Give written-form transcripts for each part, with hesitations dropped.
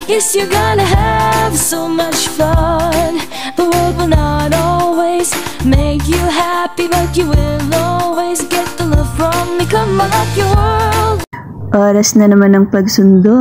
Yes, you're gonna have so much fun. The world will not always make you happy, but you will always get the love from me. Come on, rock your world. Oras na naman ng pagsundo.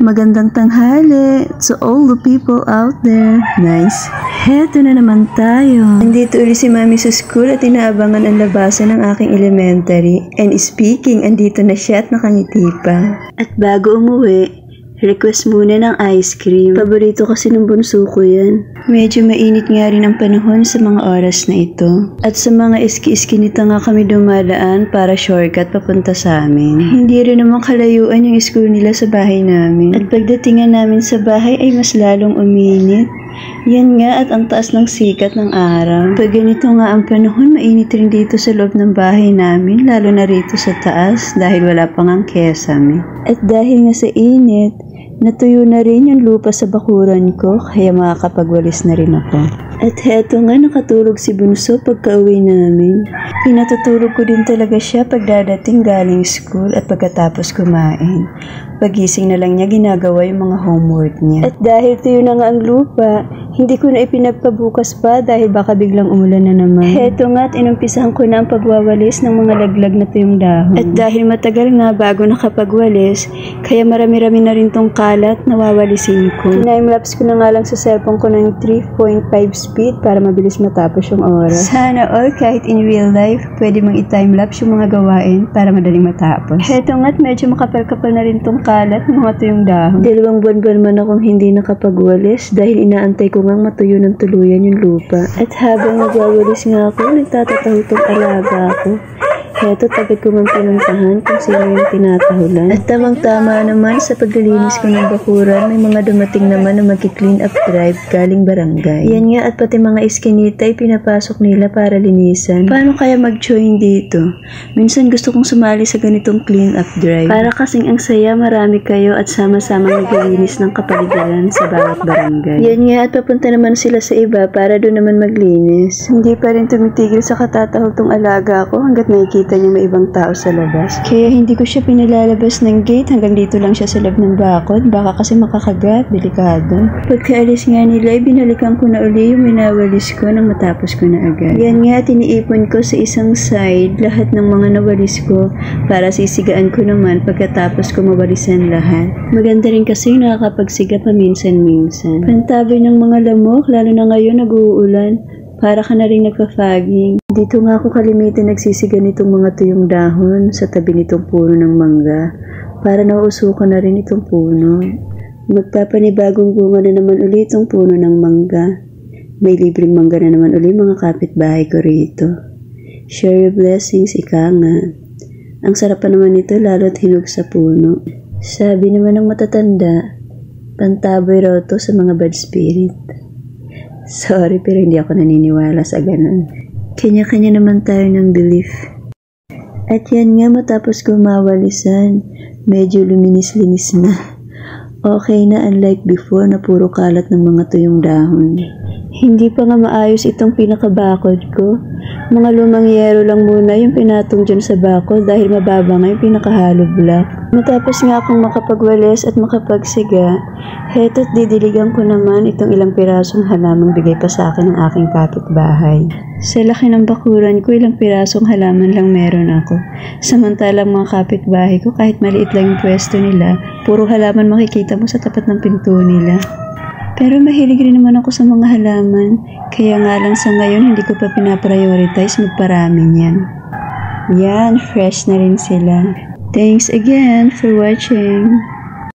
Magandang tanghali to all the people out there. Nice. Heto na naman tayo. Nandito ulit si Mami sa school at inaabangan ang labasan ng aking elementary. And speaking, andito na siya at nakangiti pa. At bago umuwi, request muna ng ice cream. Paborito kasi ng bunso ko yan. Medyo mainit nga rin ang panahon sa mga oras na ito. At sa mga iski-iski nito nga kami dumadaan para shortcut papunta sa amin. Hindi rin naman kalayuan yung school nila sa bahay namin. At pagdatingan namin sa bahay ay mas lalong uminit. Yan nga at ang taas ng sikat ng araw. Pag ganito nga ang panahon, mainit rin dito sa loob ng bahay namin, lalo na rito sa taas dahil wala pang ang kesame. At dahil nga sa init, natuyo na rin yung lupa sa bakuran ko, kaya makakapagwalis na rin ako. At heto nga nakatulog si Bunso pagka-uwi namin. Pinatutulog ko din talaga siya pagdadating galing school at pagkatapos kumain. Pagising na lang niya ginagawa yung mga homework niya. At dahil tuyo na nga ang lupa, hindi ko na ipinagpabukas pa dahil baka biglang umulan na naman. Heto nga at inumpisahan ko na ang pagwawalis ng mga laglag na tuyong dahon. At dahil matagal nga bago nakapagwalis, kaya marami-rami na rin tong kalat na wawalisin ko. Timelapse ko na nga lang sa cellphone ko ng 3.5 speed para mabilis matapos yung oras. Sana all kahit in real life, pwede mong i-timelapse yung mga gawain para madaling matapos. Heto nga at medyo makapal-kapal na rin tong kalat ng mga tuyong dahon. 2 buwan man akong hindi nakapagwalis dahil inaantay ko ngang matuyo ng tuluyan yung lupa. At habang nagwawalis nga ako, nagtatataho itong alaga ko. Heto, tagad ko mang pinuntahan kung sino yung tinatahulan. At tamang-tama naman sa paglilinis ko ng bakuran, may mga dumating naman na mag-clean up drive galing barangay. Yan nga at pati mga iskinita ay pinapasok nila para linisan. Paano kaya mag-join dito? Minsan gusto kong sumali sa ganitong clean up drive. Para kasing ang saya, marami kayo at sama-sama maglilinis ng kapaligiran sa bawat barangay. Yan nga at papunta naman sila sa iba para doon naman maglinis. Hindi pa rin tumitigil sa katatahol tong alaga ko hanggat nakikita niya may ibang tao sa labas. Kaya hindi ko siya pinalalabas ng gate hanggang dito lang siya sa loob ng bakod. Baka kasi makakagat, delikado. Pagkaalis nga nila, binalikan ko na uli yung minawalis ko nang matapos ko na agad. Yan nga, tiniipon ko sa isang side lahat ng mga nawalis ko para sisigaan ko naman pagkatapos ko mawalisan lahat. Maganda rin kasi nakakapagsiga paminsan-minsan. Pantabi ng mga lamok, lalo na ngayon nag-uulan. Para ka na rin nagpa-fogging. Dito nga ako kalimitan nagsisiga nitong mga tuyong dahon sa tabi nitong puno ng mangga para nauusukan na rin itong puno. Magpapanibagong bunga na naman ulit itong puno ng mangga. May libreng mangga na naman ulit mga kapitbahay ko rito. Share your blessings, ika nga. Ang sarap pa naman ito lalo't hinog sa puno. Sabi naman ng matatanda, pantaboy raw to sa mga bad spirit. Sorry, pero hindi ako naniniwala sa ganun. Kanya-kanya naman tayo ng belief. At yan nga matapos gumawalisan, medyo luminis-linis na. Okay na unlike before na puro kalat ng mga tuyong dahon. Hindi pa nga maayos itong pinakabakod ko. Mga lumang yero lang muna yung pinatong dyan sa bakod dahil mababa nga yung pinaka-hollow block. Matapos nga akong makapagwalis at makapagsiga, heto't didiligan ko naman itong ilang pirasong halamang bigay pa sa akin ng aking kapitbahay. Sa laki ng bakuran ko, ilang pirasong halaman lang meron ako. Samantalang mga kapitbahay ko, kahit maliit lang yung pwesto nila, puro halaman makikita mo sa tapat ng pinto nila. Pero mahilig rin naman ako sa mga halaman, kaya nga lang sa ngayon hindi ko pa pinaprioritize magparami niyan. Yan, fresh na rin sila. Thanks again for watching.